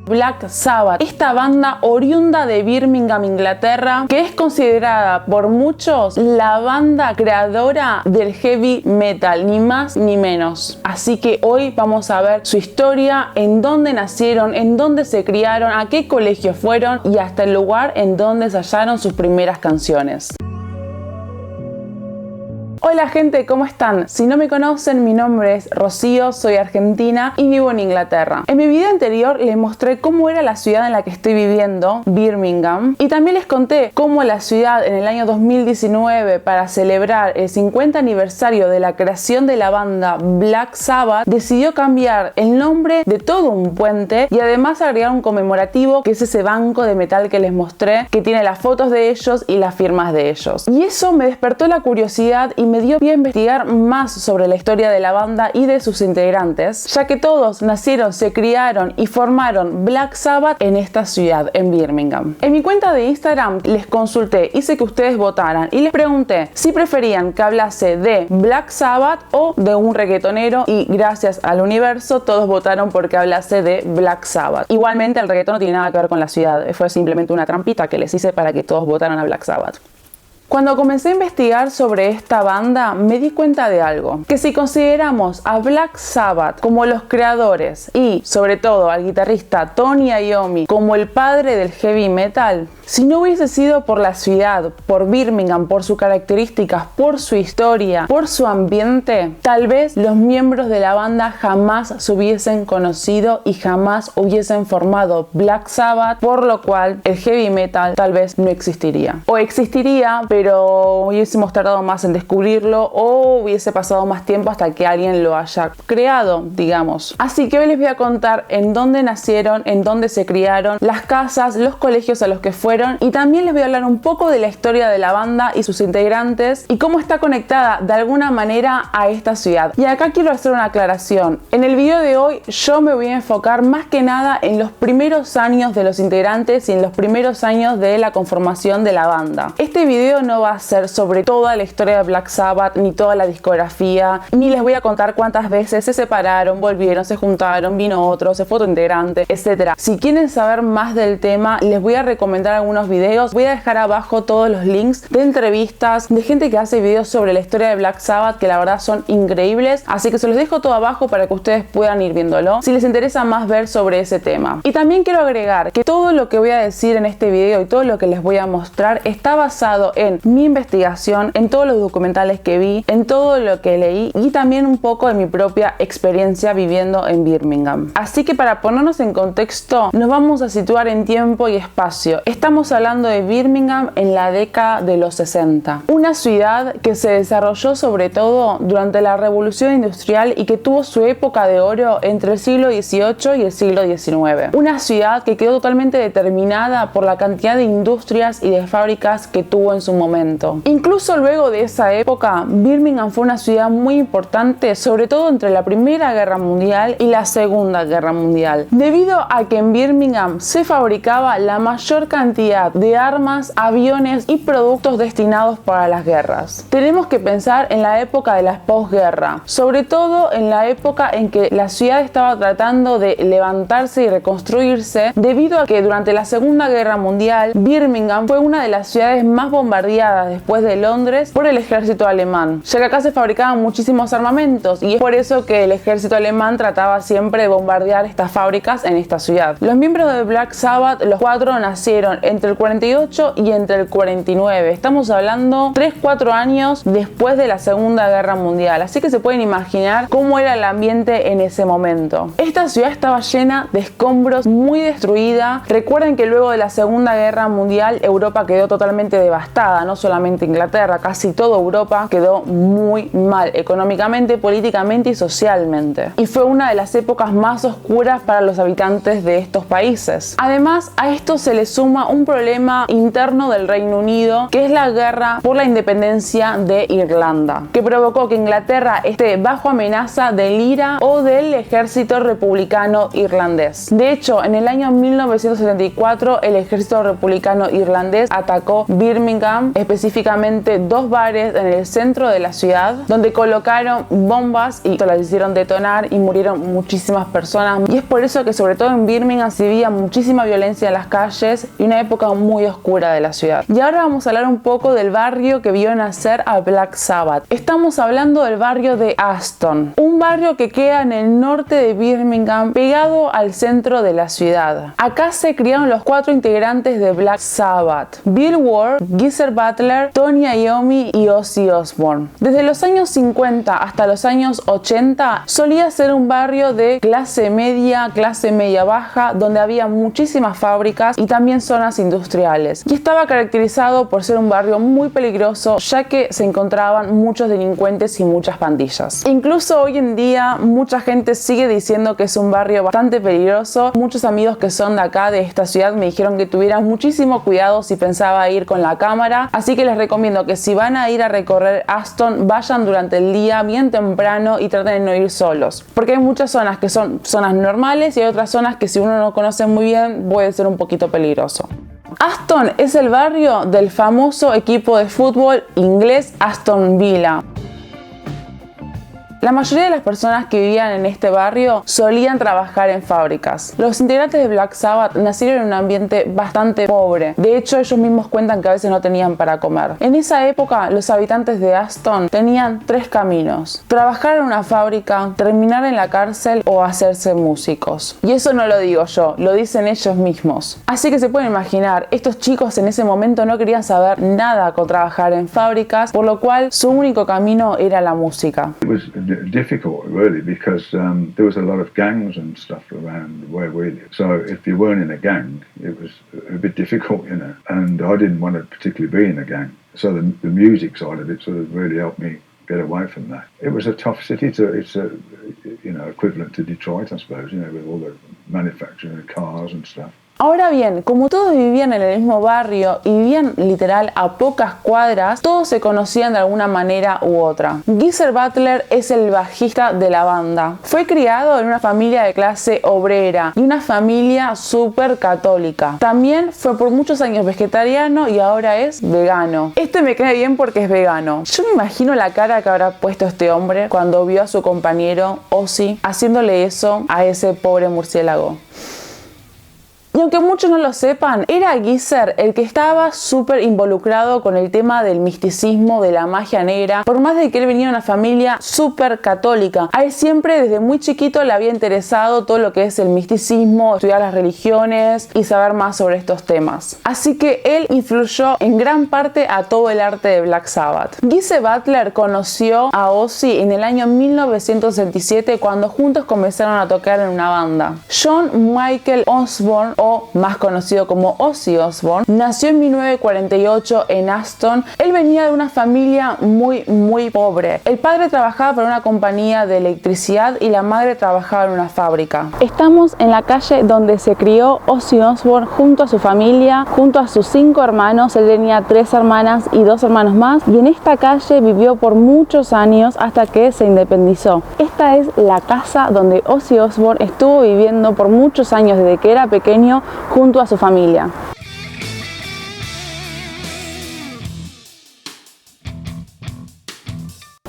Black Sabbath, esta banda oriunda de Birmingham, Inglaterra, que es considerada por muchos la banda creadora del heavy metal, ni más ni menos. Así que hoy vamos a ver su historia, en dónde nacieron, en dónde se criaron, a qué colegio fueron y hasta el lugar en donde ensayaron sus primeras canciones. Hola gente, ¿cómo están? Si no me conocen, mi nombre es Rocío, soy argentina y vivo en Inglaterra. En mi video anterior les mostré cómo era la ciudad en la que estoy viviendo, Birmingham, y también les conté cómo la ciudad en el año 2019, para celebrar el 50 aniversario de la creación de la banda Black Sabbath, decidió cambiar el nombre de todo un puente y además agregar un conmemorativo, que es ese banco de metal que les mostré, que tiene las fotos de ellos y las firmas de ellos. Y eso me despertó la curiosidad y me dio pie a investigar más sobre la historia de la banda y de sus integrantes, ya que todos nacieron, se criaron y formaron Black Sabbath en esta ciudad, en Birmingham. En mi cuenta de Instagram les consulté, hice que ustedes votaran y les pregunté si preferían que hablase de Black Sabbath o de un reggaetonero, y gracias al universo todos votaron porque hablase de Black Sabbath. Igualmente el reggaetón no tiene nada que ver con la ciudad, fue simplemente una trampita que les hice para que todos votaran a Black Sabbath. Cuando comencé a investigar sobre esta banda me di cuenta de algo, que si consideramos a Black Sabbath como los creadores y sobre todo al guitarrista Tony Iommi como el padre del heavy metal, si no hubiese sido por la ciudad, por Birmingham, por sus características, por su historia, por su ambiente, tal vez los miembros de la banda jamás se hubiesen conocido y jamás hubiesen formado Black Sabbath, por lo cual el heavy metal tal vez no existiría. O existiría, pero hubiésemos tardado más en descubrirlo, o hubiese pasado más tiempo hasta que alguien lo haya creado, digamos. Así que hoy les voy a contar en dónde nacieron, en dónde se criaron, las casas, los colegios a los que fueron, y también les voy a hablar un poco de la historia de la banda y sus integrantes y cómo está conectada de alguna manera a esta ciudad. Y acá quiero hacer una aclaración. En el video de hoy yo me voy a enfocar más que nada en los primeros años de los integrantes y en los primeros años de la conformación de la banda. Este video no va a ser sobre toda la historia de Black Sabbath, ni toda la discografía, ni les voy a contar cuántas veces se separaron, volvieron, se juntaron, vino otro, se fue otro integrante, etc. Si quieren saber más del tema, les voy a recomendar algunos videos. Voy a dejar abajo todos los links de entrevistas de gente que hace videos sobre la historia de Black Sabbath, que la verdad son increíbles, así que se los dejo todo abajo para que ustedes puedan ir viéndolo si les interesa más ver sobre ese tema. Y también quiero agregar que todo lo que voy a decir en este video y todo lo que les voy a mostrar está basado en mi investigación, en todos los documentales que vi, en todo lo que leí y también un poco de mi propia experiencia viviendo en Birmingham. Así que para ponernos en contexto, nos vamos a situar en tiempo y espacio. Estamos hablando de Birmingham en la década de los 60, una ciudad que se desarrolló sobre todo durante la Revolución Industrial y que tuvo su época de oro entre el siglo XVIII y el siglo XIX. Una ciudad que quedó totalmente determinada por la cantidad de industrias y de fábricas que tuvo en su momento. Incluso luego de esa época, Birmingham fue una ciudad muy importante, sobre todo entre la Primera Guerra Mundial y la Segunda Guerra Mundial, debido a que en Birmingham se fabricaba la mayor cantidad de armas, aviones y productos destinados para las guerras. Tenemos que pensar en la época de la posguerra, sobre todo en la época en que la ciudad estaba tratando de levantarse y reconstruirse, debido a que durante la Segunda Guerra Mundial Birmingham fue una de las ciudades más bombardeadas después de Londres por el ejército alemán, ya que acá se fabricaban muchísimos armamentos y es por eso que el ejército alemán trataba siempre de bombardear estas fábricas en esta ciudad. Los miembros de Black Sabbath, los cuatro, nacieron entre el 48 y entre el 49. Estamos hablando 3-4 años después de la Segunda Guerra Mundial, así que se pueden imaginar cómo era el ambiente en ese momento. Esta ciudad estaba llena de escombros, muy destruida. Recuerden que luego de la Segunda Guerra Mundial Europa quedó totalmente devastada, no solamente Inglaterra, casi toda Europa quedó muy mal económicamente, políticamente y socialmente. Y fue una de las épocas más oscuras para los habitantes de estos países. Además, a esto se le suma un problema interno del Reino Unido, que es la guerra por la independencia de Irlanda, que provocó que Inglaterra esté bajo amenaza del IRA o del ejército republicano irlandés. De hecho, en el año 1974 el ejército republicano irlandés atacó Birmingham específicamente 2 bares en el centro de la ciudad, donde colocaron bombas y las hicieron detonar y murieron muchísimas personas. Y es por eso que sobre todo en Birmingham se vivía muchísima violencia en las calles y una época muy oscura de la ciudad. Y ahora vamos a hablar un poco del barrio que vio nacer a Black Sabbath. Estamos hablando del barrio de Aston, un barrio que queda en el norte de Birmingham, pegado al centro de la ciudad. Acá se criaron los 4 integrantes de Black Sabbath: Bill Ward, Geezer Butler, Tony Iommi y Ozzy Osbourne. Desde los años 50 hasta los años 80 solía ser un barrio de clase media baja, donde había muchísimas fábricas y también zonas industriales, y estaba caracterizado por ser un barrio muy peligroso, ya que se encontraban muchos delincuentes y muchas pandillas. Incluso hoy en día mucha gente sigue diciendo que es un barrio bastante peligroso. Muchos amigos que son de acá, de esta ciudad, me dijeron que tuvieran muchísimo cuidado si pensaba ir con la cámara, así que les recomiendo que si van a ir a recorrer Aston, vayan durante el día bien temprano y traten de no ir solos, porque hay muchas zonas que son zonas normales y hay otras zonas que si uno no conoce muy bien puede ser un poquito peligroso. Aston es el barrio del famoso equipo de fútbol inglés Aston Villa. La mayoría de las personas que vivían en este barrio solían trabajar en fábricas. Los integrantes de Black Sabbath nacieron en un ambiente bastante pobre. De hecho, ellos mismos cuentan que a veces no tenían para comer. En esa época, los habitantes de Aston tenían 3 caminos: trabajar en una fábrica, terminar en la cárcel o hacerse músicos. Y eso no lo digo yo, lo dicen ellos mismos. Así que se pueden imaginar, estos chicos en ese momento no querían saber nada con trabajar en fábricas, por lo cual su único camino era la música. Difficult really, because there was a lot of gangs and stuff around where we lived. So if you weren't in a gang, it was a bit difficult, you know. And I didn't want to particularly be in a gang. So the music side of it sort of really helped me get away from that. It was a tough city. It's a equivalent to Detroit, I suppose, you know, with all the manufacturing of cars and stuff. Ahora bien, como todos vivían en el mismo barrio y vivían literal a pocas cuadras, todos se conocían de alguna manera u otra. Geezer Butler es el bajista de la banda. Fue criado en una familia de clase obrera y una familia súper católica. También fue por muchos años vegetariano y ahora es vegano. Este me cae bien porque es vegano. Yo me imagino la cara que habrá puesto este hombre cuando vio a su compañero Ozzy haciéndole eso a ese pobre murciélago. Y aunque muchos no lo sepan, era Geezer el que estaba súper involucrado con el tema del misticismo, de la magia negra. Por más de que él venía de una familia súper católica, a él siempre desde muy chiquito le había interesado todo lo que es el misticismo, estudiar las religiones y saber más sobre estos temas. Así que él influyó en gran parte a todo el arte de Black Sabbath. Geezer Butler conoció a Ozzy en el año 1967 cuando juntos comenzaron a tocar en una banda. John Michael Osbourne, o más conocido como Ozzy Osbourne, nació en 1948 en Aston. Él venía de una familia muy pobre. El padre trabajaba para una compañía de electricidad y la madre trabajaba en una fábrica. Estamos en la calle donde se crió Ozzy Osbourne junto a su familia, junto a sus 5 hermanos. Él tenía 3 hermanas y 2 hermanos más, y en esta calle vivió por muchos años hasta que se independizó. Esta es la casa donde Ozzy Osbourne estuvo viviendo por muchos años desde que era pequeño junto a su familia.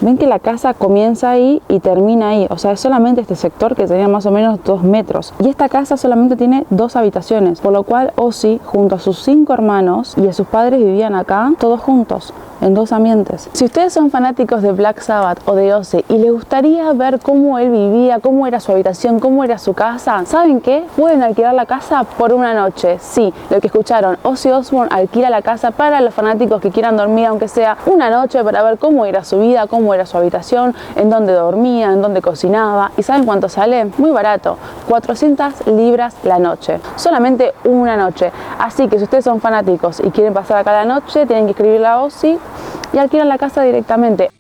Ven que la casa comienza ahí y termina ahí, o sea, es solamente este sector que tenía más o menos 2 metros. Y esta casa solamente tiene 2 habitaciones, por lo cual Ozzy, junto a sus 5 hermanos y a sus padres, vivían acá todos juntos, en 2 ambientes. Si ustedes son fanáticos de Black Sabbath o de Ozzy y les gustaría ver cómo él vivía, cómo era su habitación, cómo era su casa, ¿saben qué? Pueden alquilar la casa por una noche. Sí, lo que escucharon, Ozzy Osbourne alquila la casa para los fanáticos que quieran dormir, aunque sea una noche, para ver cómo era su vida, cómo era su habitación, en dónde dormía, en dónde cocinaba. ¿Y saben cuánto sale? Muy barato, 400 libras la noche, solamente una noche. Así que si ustedes son fanáticos y quieren pasar acá la noche, tienen que escribirle a Ozzy y alquilan la casa directamente.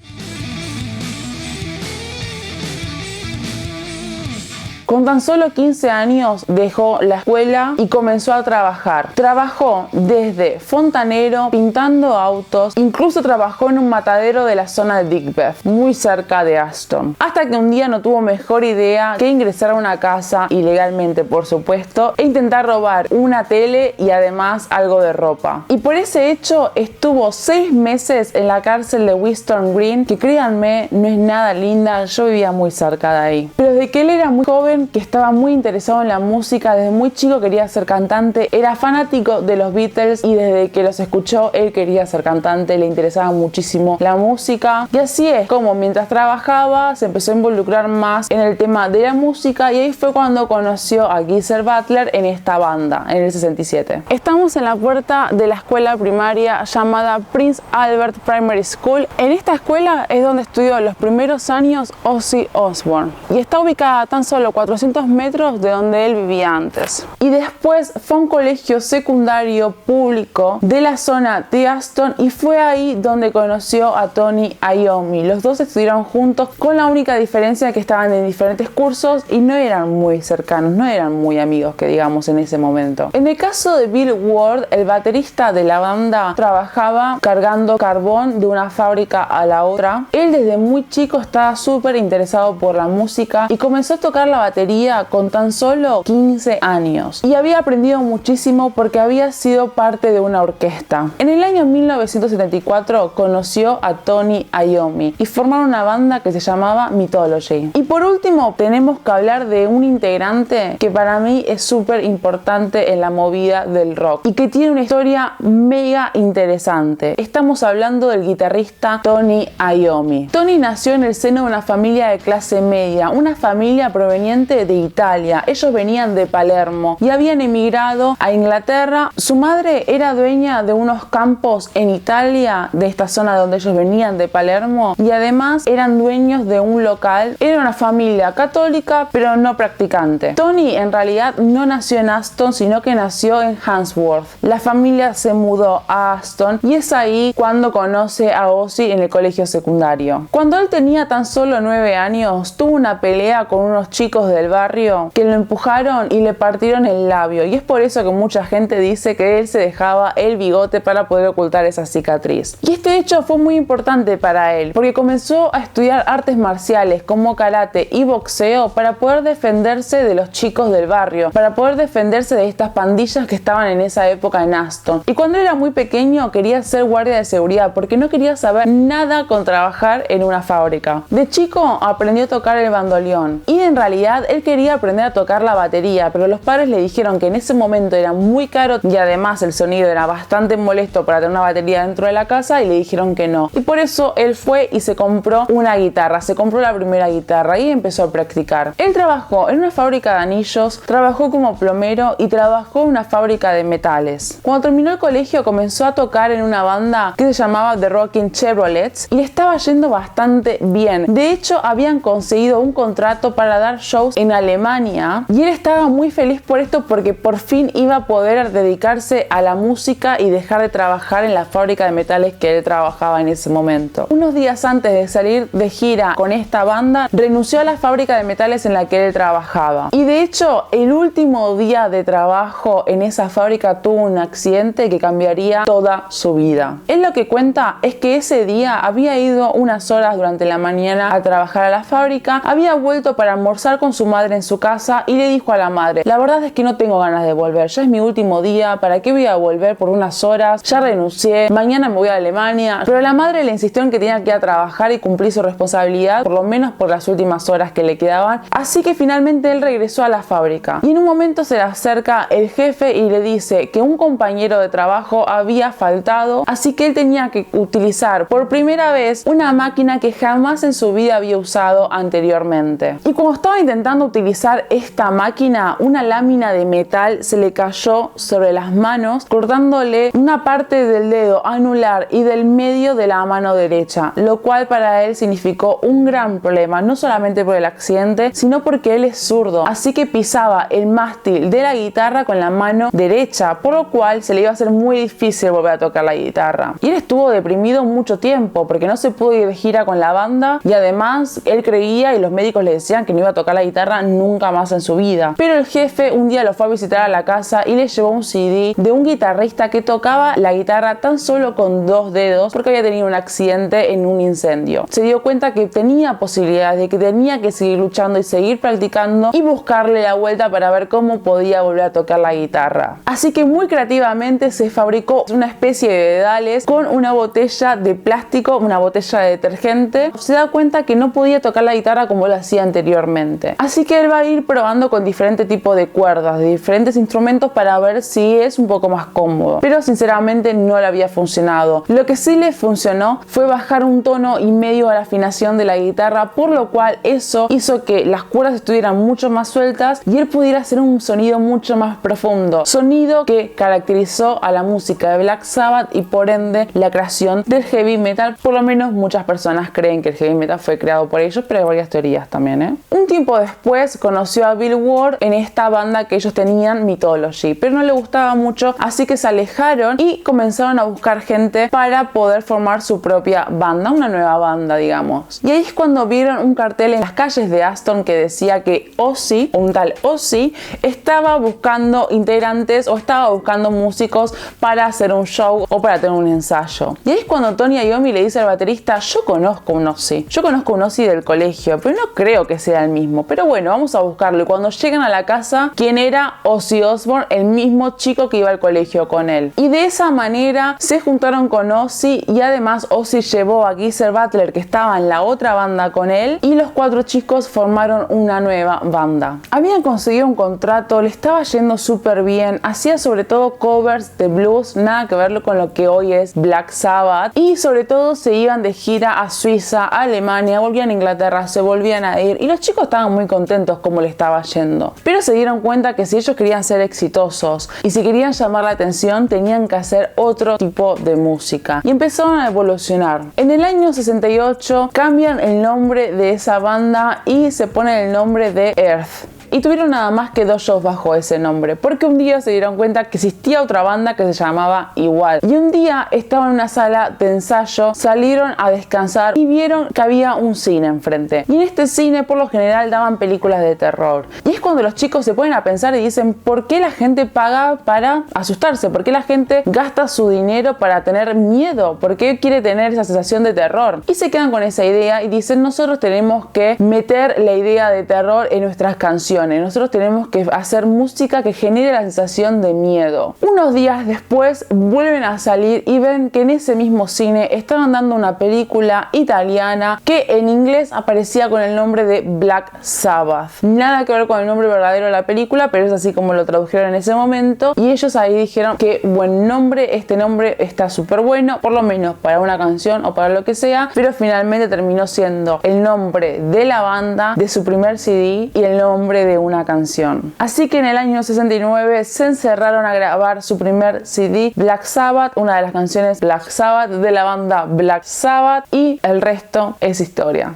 Con tan solo 15 años dejó la escuela y comenzó a trabajar. Trabajó desde fontanero, pintando autos, incluso trabajó en un matadero de la zona de Digbeth, muy cerca de Aston. Hasta que un día no tuvo mejor idea que ingresar a una casa, ilegalmente por supuesto, e intentar robar una tele y además algo de ropa. Y por ese hecho estuvo 6 meses en la cárcel de Winston Green, que créanme, no es nada linda, yo vivía muy cerca de ahí. Pero desde que él era muy joven, que estaba muy interesado en la música, desde muy chico quería ser cantante, era fanático de los Beatles y desde que los escuchó él quería ser cantante, le interesaba muchísimo la música. Y así es como mientras trabajaba se empezó a involucrar más en el tema de la música y ahí fue cuando conoció a Geezer Butler en esta banda, en el 67. Estamos en la puerta de la escuela primaria llamada Prince Albert Primary School. En esta escuela es donde estudió los primeros años Ozzy Osbourne y está ubicada a tan solo 400 metros de donde él vivía antes. Y después fue a un colegio secundario público de la zona de Aston y fue ahí donde conoció a Tony Iommi. Los dos estudiaron juntos, con la única diferencia que estaban en diferentes cursos y no eran muy cercanos, no eran muy amigos que digamos en ese momento. En el caso de Bill Ward, el baterista de la banda, trabajaba cargando carbón de una fábrica a la otra. Él desde muy chico estaba súper interesado por la música y comenzó a tocar la batería con tan solo 15 años y había aprendido muchísimo porque había sido parte de una orquesta. En el año 1974 conoció a Tony Iommi y formaron una banda que se llamaba Mythology. Y por último tenemos que hablar de un integrante que para mí es súper importante en la movida del rock y que tiene una historia mega interesante. Estamos hablando del guitarrista Tony Iommi. Tony nació en el seno de una familia de clase media, una familia proveniente de Italia. Ellos venían de Palermo y habían emigrado a Inglaterra. Su madre era dueña de unos campos en Italia, de esta zona donde ellos venían de Palermo, y además eran dueños de un local. Era una familia católica pero no practicante. Tony en realidad no nació en Aston, sino que nació en Handsworth. La familia se mudó a Aston y es ahí cuando conoce a Ozzy en el colegio secundario. Cuando él tenía tan solo 9 años, tuvo una pelea con unos chicos del barrio que lo empujaron y le partieron el labio, y es por eso que mucha gente dice que él se dejaba el bigote para poder ocultar esa cicatriz. Y este hecho fue muy importante para él porque comenzó a estudiar artes marciales como karate y boxeo para poder defenderse de los chicos del barrio, para poder defenderse de estas pandillas que estaban en esa época en Aston. Y cuando era muy pequeño quería ser guardia de seguridad porque no quería saber nada con trabajar en una fábrica. De chico aprendió a tocar el bandoneón y en realidad él quería aprender a tocar la batería, pero los padres le dijeron que en ese momento era muy caro y además el sonido era bastante molesto para tener una batería dentro de la casa y le dijeron que no. Y por eso él fue y se compró una guitarra, se compró la primera guitarra y empezó a practicar. Él trabajó en una fábrica de anillos, trabajó como plomero y trabajó en una fábrica de metales. Cuando terminó el colegio comenzó a tocar en una banda que se llamaba The Rockin' Chevrolets y le estaba yendo bastante bien. De hecho habían conseguido un contrato para dar shows en Alemania y él estaba muy feliz por esto porque por fin iba a poder dedicarse a la música y dejar de trabajar en la fábrica de metales que él trabajaba en ese momento. Unos días antes de salir de gira con esta banda, renunció a la fábrica de metales en la que él trabajaba. Y de hecho, el último día de trabajo en esa fábrica tuvo un accidente que cambiaría toda su vida. Él lo que cuenta es que ese día había ido unas horas durante la mañana a trabajar a la fábrica, había vuelto para almorzar con su madre en su casa y le dijo a la madre: la verdad es que no tengo ganas de volver, ya es mi último día, ¿para qué voy a volver por unas horas? Ya renuncié, mañana me voy a Alemania. Pero la madre le insistió en que tenía que ir a trabajar y cumplir su responsabilidad, por lo menos por las últimas horas que le quedaban, así que finalmente él regresó a la fábrica. Y en un momento se le acerca el jefe y le dice que un compañero de trabajo había faltado, así que él tenía que utilizar por primera vez una máquina que jamás en su vida había usado anteriormente. Y cuando estaba intentando utilizar esta máquina, una lámina de metal se le cayó sobre las manos, cortándole una parte del dedo anular y del medio de la mano derecha, lo cual para él significó un gran problema, no solamente por el accidente, sino porque él es zurdo, así que pisaba el mástil de la guitarra con la mano derecha, por lo cual se le iba a hacer muy difícil volver a tocar la guitarra. Y él estuvo deprimido mucho tiempo porque no se pudo ir de gira con la banda y además él creía y los médicos le decían que no iba a tocar la guitarra guitarra nunca más en su vida. Pero el jefe un día lo fue a visitar a la casa y le llevó un CD de un guitarrista que tocaba la guitarra tan solo con 2 dedos porque había tenido un accidente en un incendio. Se dio cuenta que tenía posibilidades, de que tenía que seguir luchando y seguir practicando y buscarle la vuelta para ver cómo podía volver a tocar la guitarra. Así que muy creativamente se fabricó una especie de dedales con una botella de plástico, una botella de detergente. Se da cuenta que no podía tocar la guitarra como lo hacía anteriormente. Así que él va a ir probando con diferentes tipos de cuerdas, de diferentes instrumentos para ver si es un poco más cómodo. Pero sinceramente no le había funcionado. Lo que sí le funcionó fue bajar un tono y medio a la afinación de la guitarra, por lo cual eso hizo que las cuerdas estuvieran mucho más sueltas y él pudiera hacer un sonido mucho más profundo. Sonido que caracterizó a la música de Black Sabbath y por ende la creación del heavy metal. Por lo menos muchas personas creen que el heavy metal fue creado por ellos, pero hay varias teorías también, Un tiempo después conoció a Bill Ward en esta banda que ellos tenían, Mythology, pero no le gustaba mucho, así que se alejaron y comenzaron a buscar gente para poder formar su propia banda, una nueva banda, digamos. Y ahí es cuando vieron un cartel en las calles de Aston que decía que Ozzy, un tal Ozzy, estaba buscando integrantes o estaba buscando músicos para hacer un show o para tener un ensayo. Y ahí es cuando Tony Iommi le dice al baterista: yo conozco un Ozzy del colegio, pero no creo que sea el mismo, pero bueno, vamos a buscarlo. Y cuando llegan a la casa, ¿quién era? Ozzy Osbourne, el mismo chico que iba al colegio con él. Y de esa manera se juntaron con Ozzy y además Ozzy llevó a Geezer Butler, que estaba en la otra banda con él, y los 4 chicos formaron una nueva banda. Habían conseguido un contrato, le estaba yendo súper bien, hacía sobre todo covers de blues, nada que verlo con lo que hoy es Black Sabbath, y sobre todo se iban de gira a Suiza, a Alemania, volvían a Inglaterra, se volvían a ir y los chicos estaban muy contentos como le estaba yendo. Pero se dieron cuenta que si ellos querían ser exitosos y si querían llamar la atención tenían que hacer otro tipo de música y empezaron a evolucionar. En el año 68 cambian el nombre de esa banda y se pone el nombre de Earth. Y tuvieron nada más que 2 shows bajo ese nombre, porque un día se dieron cuenta que existía otra banda que se llamaba igual. Y un día estaban en una sala de ensayo, salieron a descansar y vieron que había un cine enfrente. Y en este cine por lo general daban películas de terror. Y es cuando los chicos se ponen a pensar y dicen: ¿por qué la gente paga para asustarse? ¿Por qué la gente gasta su dinero para tener miedo? ¿Por qué quiere tener esa sensación de terror? Y se quedan con esa idea y dicen: nosotros tenemos que meter la idea de terror en nuestras canciones. Nosotros tenemos que hacer música que genere la sensación de miedo. Unos días después vuelven a salir y ven que en ese mismo cine estaban dando una película italiana que en inglés aparecía con el nombre de Black Sabbath. Nada que ver con el nombre verdadero de la película, pero es así como lo tradujeron en ese momento. Y ellos ahí dijeron: qué buen nombre, este nombre está súper bueno, por lo menos para una canción o para lo que sea. Pero finalmente terminó siendo el nombre de la banda, de su primer CD y el nombre de una canción. Así que en el año 69 se encerraron a grabar su primer CD, Black Sabbath, una de las canciones Black Sabbath de la banda Black Sabbath, y el resto es historia.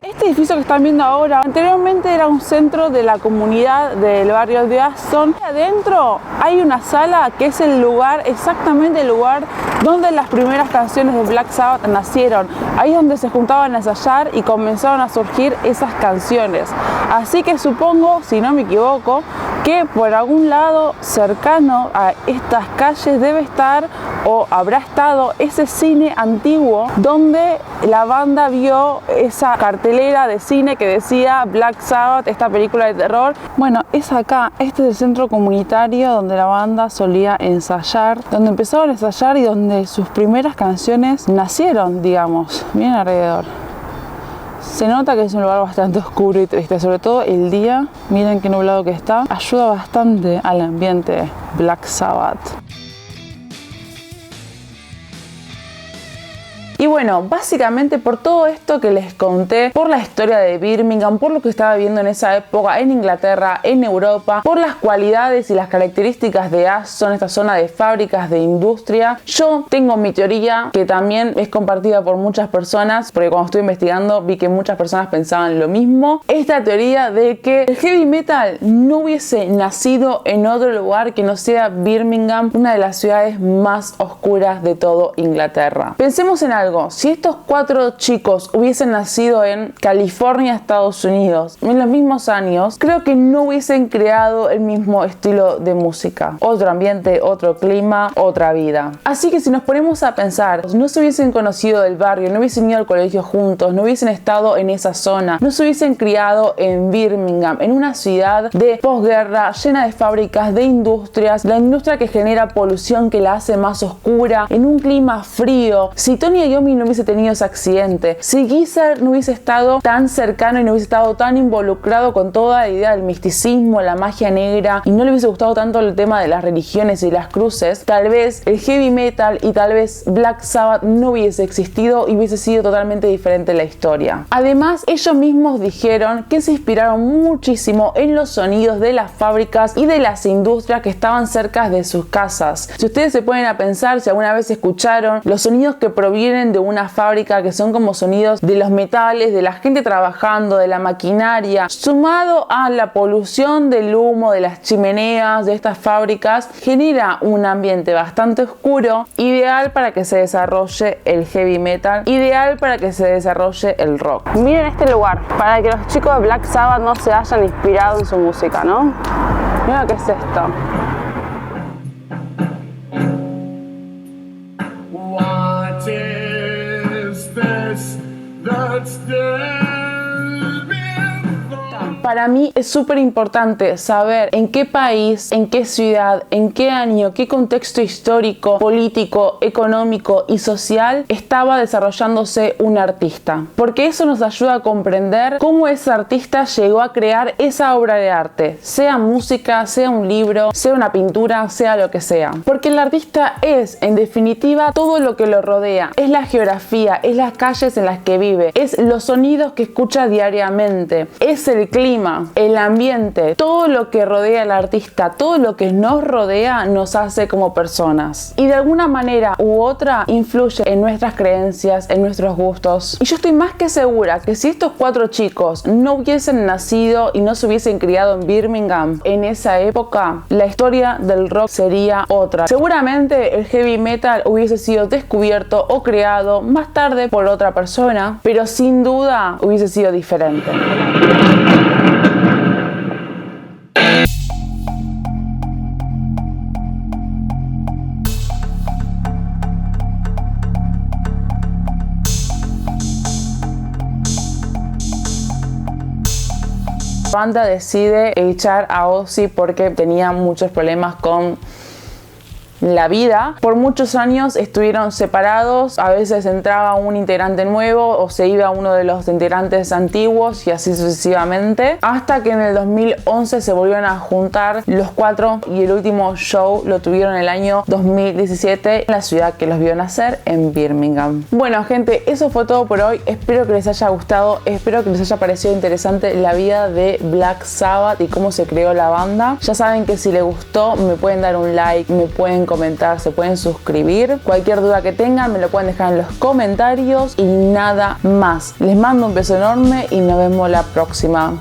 Este edificio que están viendo ahora anteriormente era un centro de la comunidad del barrio de Aston. Adentro hay una sala que es el lugar, exactamente el lugar donde las primeras canciones de Black Sabbath nacieron. Ahí es donde se juntaban a ensayar y comenzaron a surgir esas canciones. Así que supongo, si no me equivoco, que por algún lado cercano a estas calles debe estar o habrá estado ese cine antiguo donde la banda vio esa cartelera de cine que decía Black Sabbath, esta película de terror. Bueno, es acá, este es el centro comunitario donde la banda solía ensayar, donde empezaron a ensayar y donde sus primeras canciones nacieron, digamos. Miren alrededor. Se nota que es un lugar bastante oscuro y triste, sobre todo el día. Miren qué nublado que está. Ayuda bastante al ambiente Black Sabbath. Y bueno, básicamente por todo esto que les conté, por la historia de Birmingham, por lo que estaba viviendo en esa época en Inglaterra, en Europa, por las cualidades y las características de Aston, esta zona de fábricas, de industria, yo tengo mi teoría que también es compartida por muchas personas, porque cuando estuve investigando vi que muchas personas pensaban lo mismo. Esta teoría de que el heavy metal no hubiese nacido en otro lugar que no sea Birmingham, una de las ciudades más oscuras de todo Inglaterra. Pensemos en algo, si estos 4 chicos hubiesen nacido en California, Estados Unidos, en los mismos años, creo que no hubiesen creado el mismo estilo de música, otro ambiente, otro clima, otra vida. Así que si nos ponemos a pensar, no se hubiesen conocido del barrio, no hubiesen ido al colegio juntos, no hubiesen estado en esa zona, no se hubiesen criado en Birmingham, en una ciudad de posguerra llena de fábricas, de industrias, la industria que genera polución que la hace más oscura, en un clima frío, si Tony Iommi no hubiese tenido ese accidente, si Geezer no hubiese estado tan cercano y no hubiese estado tan involucrado con toda la idea del misticismo, la magia negra, y no le hubiese gustado tanto el tema de las religiones y las cruces, tal vez el heavy metal y tal vez Black Sabbath no hubiese existido y hubiese sido totalmente diferente la historia. Además, ellos mismos dijeron que se inspiraron muchísimo en los sonidos de las fábricas y de las industrias que estaban cerca de sus casas. Si ustedes se ponen a pensar, si alguna vez escucharon los sonidos que provienen de una fábrica, que son como sonidos de los metales, de la gente trabajando, de la maquinaria, sumado a la polución del humo de las chimeneas de estas fábricas, genera un ambiente bastante oscuro, ideal para que se desarrolle el heavy metal, ideal para que se desarrolle el rock. Miren este lugar, para que los chicos de Black Sabbath no se hayan inspirado en su música, ¿no? Mira qué es esto. What is this that's still being thought? Para mí es súper importante saber en qué país, en qué ciudad, en qué año, qué contexto histórico, político, económico y social estaba desarrollándose un artista. Porque eso nos ayuda a comprender cómo ese artista llegó a crear esa obra de arte, sea música, sea un libro, sea una pintura, sea lo que sea. Porque el artista es, en definitiva, todo lo que lo rodea. Es la geografía, es las calles en las que vive, es los sonidos que escucha diariamente, es el clima, el ambiente, todo lo que rodea al artista, todo lo que nos rodea nos hace como personas. Y de alguna manera u otra influye en nuestras creencias, en nuestros gustos. Y yo estoy más que segura que si estos 4 chicos no hubiesen nacido y no se hubiesen criado en Birmingham en esa época, la historia del rock sería otra. Seguramente el heavy metal hubiese sido descubierto o creado más tarde por otra persona, pero sin duda hubiese sido diferente. La banda decide echar a Ozzy porque tenía muchos problemas con la vida. Por muchos años estuvieron separados, a veces entraba un integrante nuevo o se iba uno de los integrantes antiguos y así sucesivamente, hasta que en el 2011 se volvieron a juntar los 4 y el último show lo tuvieron en el año 2017 en la ciudad que los vio nacer, en Birmingham. Bueno gente, eso fue todo por hoy, espero que les haya gustado, espero que les haya parecido interesante la vida de Black Sabbath y cómo se creó la banda. Ya saben que si les gustó me pueden dar un like, me pueden comentar, se pueden suscribir. Cualquier duda que tengan me lo pueden dejar en los comentarios y nada más. Les mando un beso enorme y nos vemos la próxima.